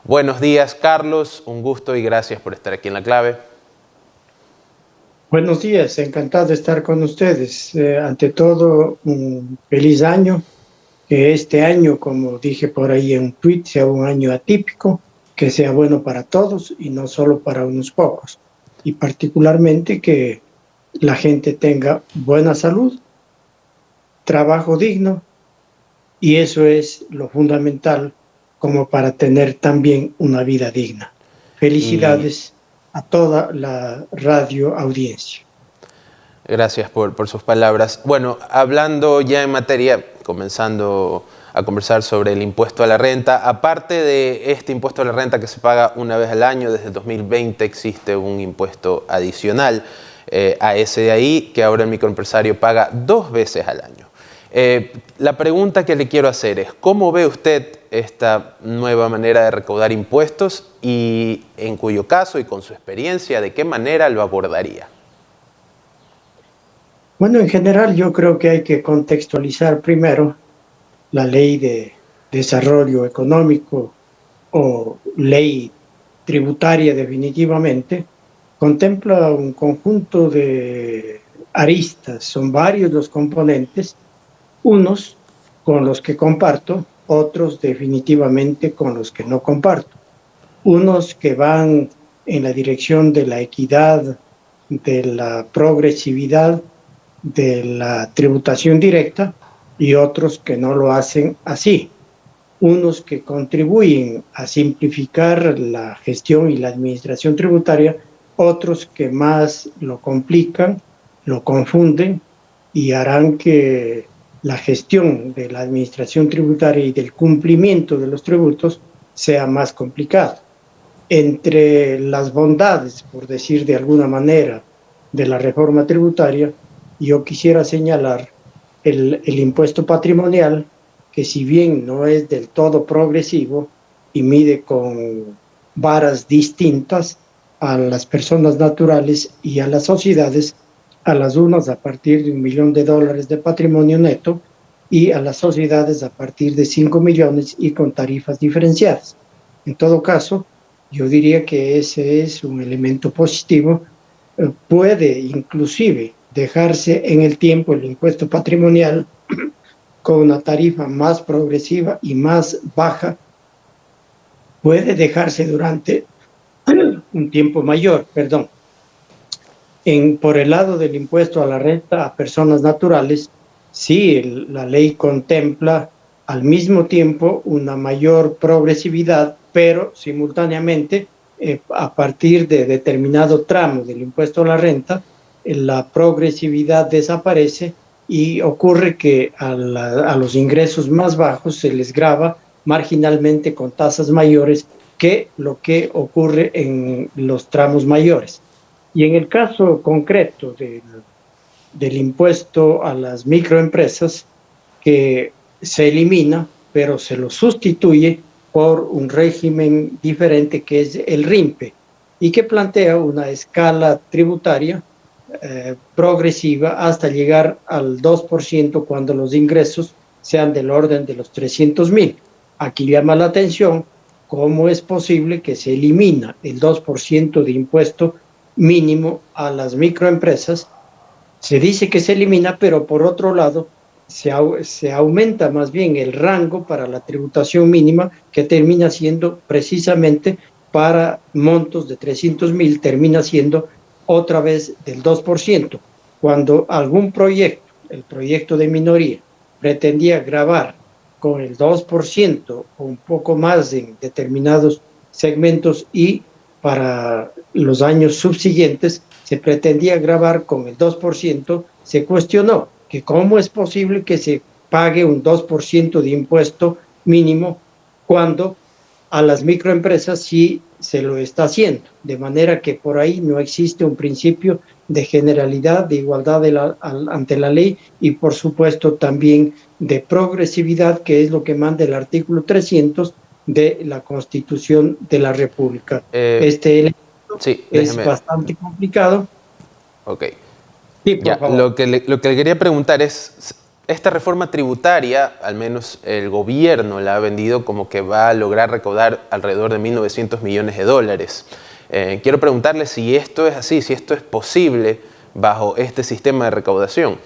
Buenos días, Carlos. Un gusto y gracias por estar aquí en La Clave. Buenos días, encantado de estar con ustedes. Ante todo, un feliz año. Que este año, como dije por ahí en un tweet, sea un año atípico, que sea bueno para todos y no solo para unos pocos. Y particularmente que la gente tenga buena salud, trabajo digno, y eso es lo fundamental como para tener también una vida digna. Y Felicidades a toda la radio audiencia. gracias por sus palabras. Bueno, hablando ya en materia, comenzando a conversar sobre el impuesto a la renta, aparte de este impuesto a la renta que se paga una vez al año, desde 2020 existe un impuesto adicional a ese de ahí, que ahora el microempresario paga 2 veces al año. La pregunta que le quiero hacer es, ¿cómo ve usted esta nueva manera de recaudar impuestos y, en cuyo caso y con su experiencia, de qué manera lo abordaría? Bueno, en general yo creo que hay que contextualizar primero la ley de desarrollo económico o ley tributaria definitivamente, contempla un conjunto de aristas, son varios los componentes, unos con los que comparto, otros definitivamente con los que no comparto, unos que van en la dirección de la equidad, de la progresividad, de la tributación directa y otros que no lo hacen así. Unos que contribuyen a simplificar la gestión y la administración tributaria, otros que más lo complican, lo confunden y harán que la gestión de la administración tributaria y del cumplimiento de los tributos sea más complicado. Entre las bondades, por decir de alguna manera, de la reforma tributaria, yo quisiera señalar el impuesto patrimonial, que si bien no es del todo progresivo y mide con varas distintas a las personas naturales y a las sociedades, a las unas a partir de $1.000.000 de patrimonio neto y a las sociedades a partir de 5 millones y con tarifas diferenciadas. En todo caso, yo diría que ese es un elemento positivo. Puede inclusive dejarse en el tiempo el impuesto patrimonial con una tarifa más progresiva y más baja, puede dejarse durante un tiempo mayor, perdón. Por el lado del impuesto a la renta a personas naturales, sí, la ley contempla al mismo tiempo una mayor progresividad, pero simultáneamente, a partir de determinado tramo del impuesto a la renta, la progresividad desaparece y ocurre que a los ingresos más bajos se les grava marginalmente con tasas mayores que lo que ocurre en los tramos mayores. Y en el caso concreto del impuesto a las microempresas, que se elimina, pero se lo sustituye por un régimen diferente que es el RIMPE y que plantea una escala tributaria progresiva hasta llegar al 2% cuando los ingresos sean del orden de los 300.000. Aquí llama la atención cómo es posible que se elimina el 2% de impuesto mínimo a las microempresas. Se dice que se elimina, pero por otro lado se aumenta más bien el rango para la tributación mínima, que termina siendo precisamente para montos de 300.000, termina siendo otra vez del 2%. Cuando algún proyecto, el proyecto de minoría, pretendía gravar con el 2% o un poco más en determinados segmentos y para los años subsiguientes se pretendía gravar con el 2%, se cuestionó que cómo es posible que se pague un 2% de impuesto mínimo cuando a las microempresas sí se lo está haciendo, de manera que por ahí no existe un principio de generalidad, de igualdad ante la ley y por supuesto también de progresividad, que es lo que manda el artículo 300 de la Constitución de la República. Este elemento Sí, es bastante complicado. Ok. Sí, por Ya, favor. lo que le quería preguntar es, esta reforma tributaria, al menos el gobierno la ha vendido como que va a lograr recaudar alrededor de 1.900 millones de dólares. Quiero preguntarle si esto es así, si esto es posible bajo este sistema de recaudación.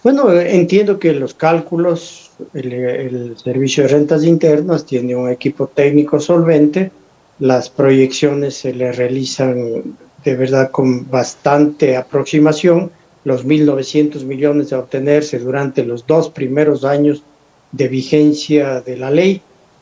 Bueno, entiendo que los cálculos, el Servicio de Rentas Internas tiene un equipo técnico solvente, las proyecciones se le realizan de verdad con bastante aproximación, los 1.900 millones a obtenerse durante los 2 primeros años de vigencia de la ley.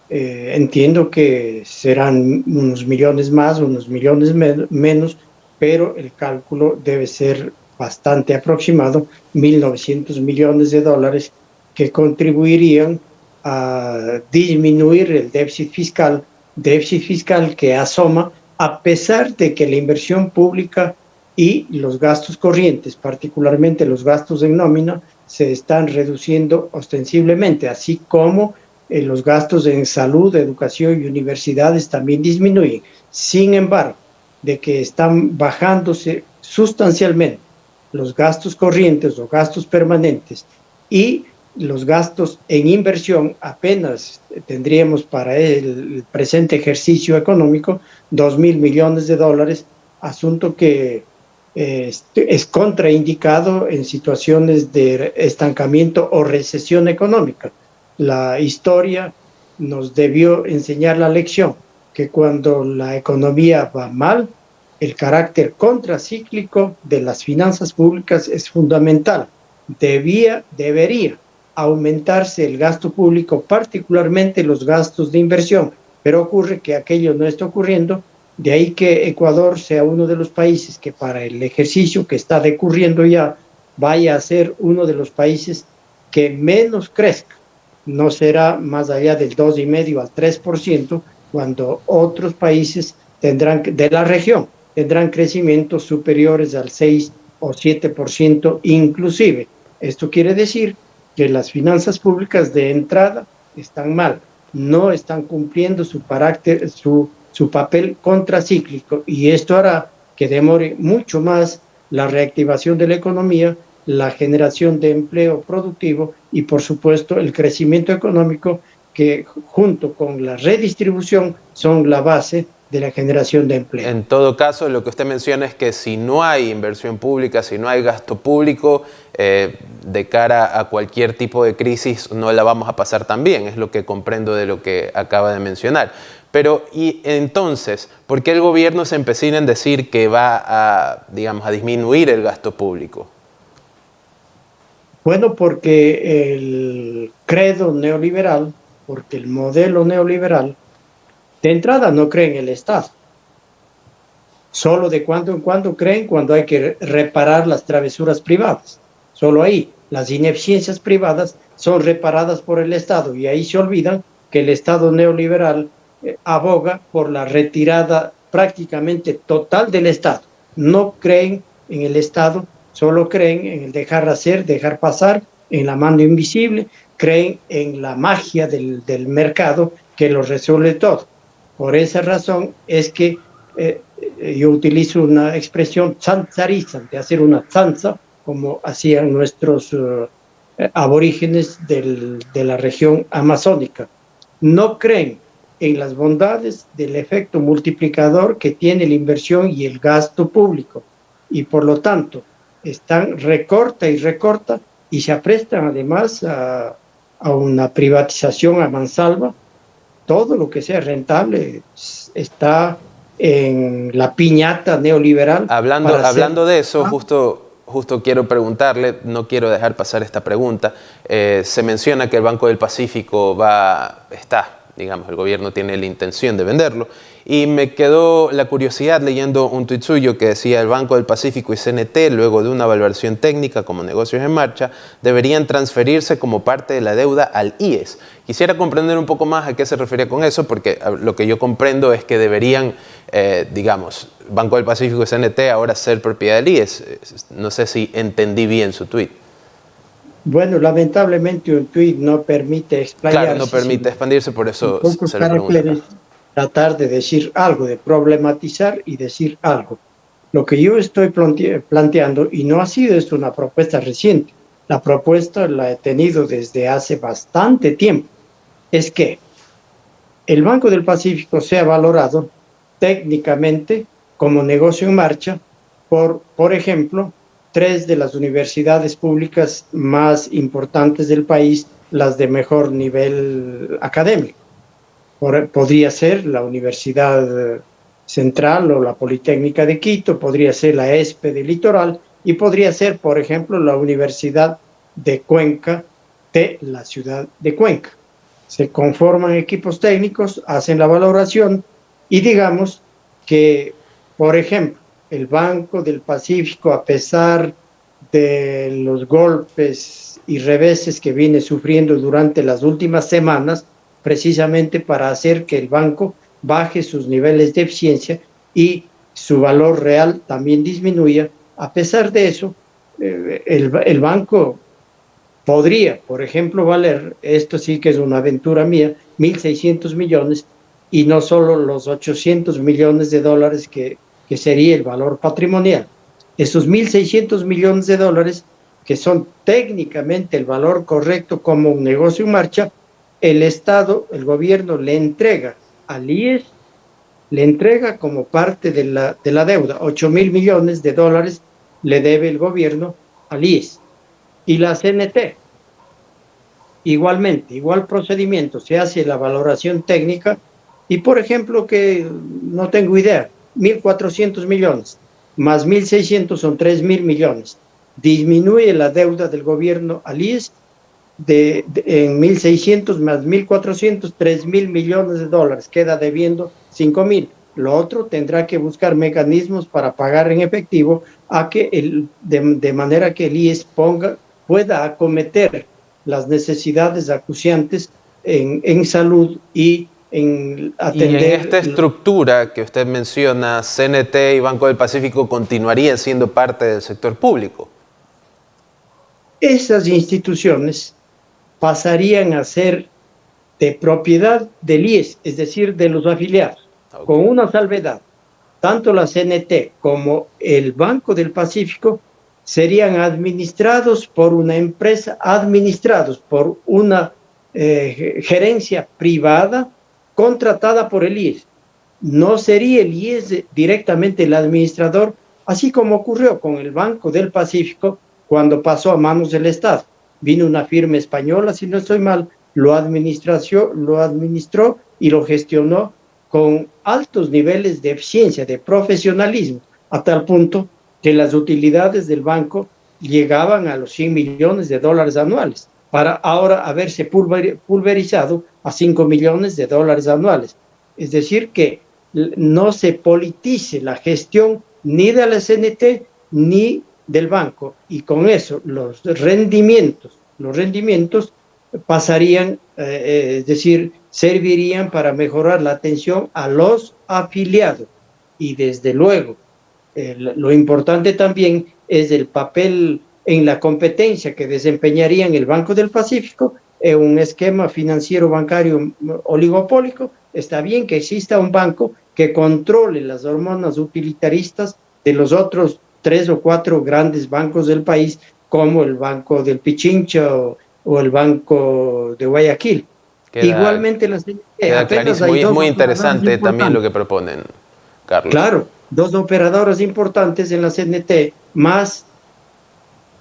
Entiendo que serán unos millones más, unos millones menos, pero el cálculo debe ser bastante aproximado, 1.900 millones de dólares que contribuirían a disminuir el déficit fiscal que asoma a pesar de que la inversión pública y los gastos corrientes, particularmente los gastos en nómina, se están reduciendo ostensiblemente, así como los gastos en salud, educación y universidades también disminuyen. Sin embargo, de que están bajándose sustancialmente los gastos corrientes o gastos permanentes y los gastos en inversión, apenas tendríamos para el presente ejercicio económico 2.000 millones de dólares, asunto que es contraindicado en situaciones de estancamiento o recesión económica. La historia nos debió enseñar la lección que cuando la economía va mal, el carácter contracíclico de las finanzas públicas es fundamental. Debería aumentarse el gasto público, particularmente los gastos de inversión, pero ocurre que aquello no está ocurriendo, de ahí que Ecuador sea uno de los países que para el ejercicio que está decurriendo ya vaya a ser uno de los países que menos crezca. No será más allá del 2,5 al 3%, cuando otros países de la región tendrán crecimientos superiores al 6 o 7% inclusive. Esto quiere decir que las finanzas públicas de entrada están mal, no están cumpliendo su papel contracíclico, y esto hará que demore mucho más la reactivación de la economía, la generación de empleo productivo y, por supuesto, el crecimiento económico, que junto con la redistribución son la base de la generación de empleo. En todo caso, lo que usted menciona es que si no hay inversión pública, si no hay gasto público, de cara a cualquier tipo de crisis no la vamos a pasar tan bien, es lo que comprendo de lo que acaba de mencionar. Pero, y entonces, ¿por qué el gobierno se empecina en decir que va a, digamos, a disminuir el gasto público? Bueno, porque el credo neoliberal, porque el modelo neoliberal, de entrada no cree en el Estado. Solo de cuando en cuando creen cuando hay que reparar las travesuras privadas. Solo ahí, las ineficiencias privadas son reparadas por el Estado, y ahí se olvidan que el Estado neoliberal aboga por la retirada prácticamente total del Estado. No creen en el Estado, solo creen en el dejar hacer, dejar pasar, en la mano invisible, creen en la magia del mercado que lo resuelve todo. Por esa razón es que yo utilizo una expresión zanzarizan, de hacer una zanza, como hacían nuestros aborígenes de la región amazónica. No creen en las bondades del efecto multiplicador que tiene la inversión y el gasto público, y por lo tanto están recorta y recorta, y se aprestan además a una privatización a mansalva. Todo lo que sea rentable está en la piñata neoliberal. Hablando de eso, justo quiero preguntarle, no quiero dejar pasar esta pregunta. Se menciona que el Banco del Pacífico digamos, el gobierno tiene la intención de venderlo, y me quedó la curiosidad leyendo un tuit suyo que decía: el Banco del Pacífico y CNT, luego de una valoración técnica como negocios en marcha, deberían transferirse como parte de la deuda al IES. Quisiera comprender un poco más a qué se refería con eso, porque lo que yo comprendo es que deberían, digamos, Banco del Pacífico y CNT ahora ser propiedad del IES. No sé si entendí bien su tuit. Bueno, lamentablemente un tuit no permite explayarse. Claro, no permite expandirse, por eso se lo pregunto. Tratar de decir algo, de problematizar y decir algo. Lo que yo estoy planteando, y no ha sido esto una propuesta reciente, la propuesta la he tenido desde hace bastante tiempo, es que el Banco del Pacífico sea valorado técnicamente como negocio en marcha por ejemplo, 3 de las universidades públicas más importantes del país, las de mejor nivel académico. Podría ser la Universidad Central o la Politécnica de Quito, podría ser la ESPE del Litoral y podría ser, por ejemplo, la Universidad de Cuenca de la ciudad de Cuenca. Se conforman equipos técnicos, hacen la valoración y digamos que, por ejemplo, el Banco del Pacífico, a pesar de los golpes y reveses que viene sufriendo durante las últimas semanas, precisamente para hacer que el banco baje sus niveles de eficiencia y su valor real también disminuya, a pesar de eso, el banco podría, por ejemplo, valer, esto sí que es una aventura mía, 1.600 millones y no solo los 800 millones de dólares que sería el valor patrimonial. Esos 1.600 millones de dólares, que son técnicamente el valor correcto como un negocio en marcha, el Estado, el gobierno le entrega al IES, le entrega como parte de la deuda, 8.000 millones de dólares le debe el gobierno al IES. Y la CNT, igualmente, igual procedimiento, se hace la valoración técnica y, por ejemplo, que no tengo idea, 1.400 millones, más 1.600 son 3.000 millones. Disminuye la deuda del gobierno al IES en 1.600 más 1.400, 3.000 millones de dólares. Queda debiendo 5.000. Lo otro tendrá que buscar mecanismos para pagar en efectivo de manera que el IES pueda acometer las necesidades acuciantes en salud y en atender. Y en esta estructura que usted menciona, CNT y Banco del Pacífico continuarían siendo parte del sector público. Esas instituciones pasarían a ser de propiedad del IES, es decir, de los afiliados, con una salvedad. Tanto la CNT como el Banco del Pacífico serían administrados por una empresa, administrados por una gerencia privada contratada por el IES. No sería el IES directamente el administrador, así como ocurrió con el Banco del Pacífico cuando pasó a manos del Estado. Vino una firma española, si no estoy mal, lo administró y lo gestionó con altos niveles de eficiencia, de profesionalismo, a tal punto que las utilidades del banco llegaban a los 100 millones de dólares anuales, para ahora haberse pulverizado a 5 millones de dólares anuales. Es decir, que no se politice la gestión ni de la CNT ni del banco, y con eso los rendimientos pasarían, es decir, servirían para mejorar la atención a los afiliados. Y desde luego, lo importante también es el papel en la competencia que desempeñarían el Banco del Pacífico en un esquema financiero bancario oligopólico. Está bien que exista un banco que controle las hormonas utilitaristas de los otros 3 o 4 grandes bancos del país, como el Banco del Pichincha o el Banco de Guayaquil. Igualmente, queda clarísimo, muy interesante también lo que proponen, Carlos. Claro, 2 operadoras importantes en la CNT, más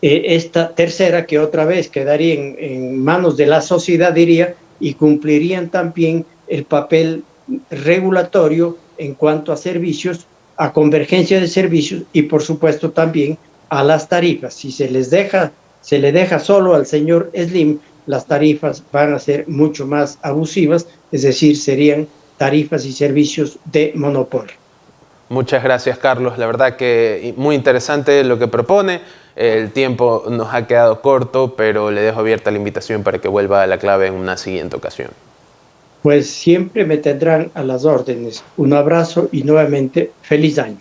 esta tercera que otra vez quedaría en manos de la sociedad, diría, y cumplirían también el papel regulatorio en cuanto a servicios, a convergencia de servicios y por supuesto también a las tarifas. Si se le deja solo al señor Slim, las tarifas van a ser mucho más abusivas, es decir, serían tarifas y servicios de monopolio. Muchas gracias, Carlos. La verdad que muy interesante lo que propone. El tiempo nos ha quedado corto, pero le dejo abierta la invitación para que vuelva a La Clave en una siguiente ocasión. Pues siempre me tendrán a las órdenes. Un abrazo y nuevamente feliz año.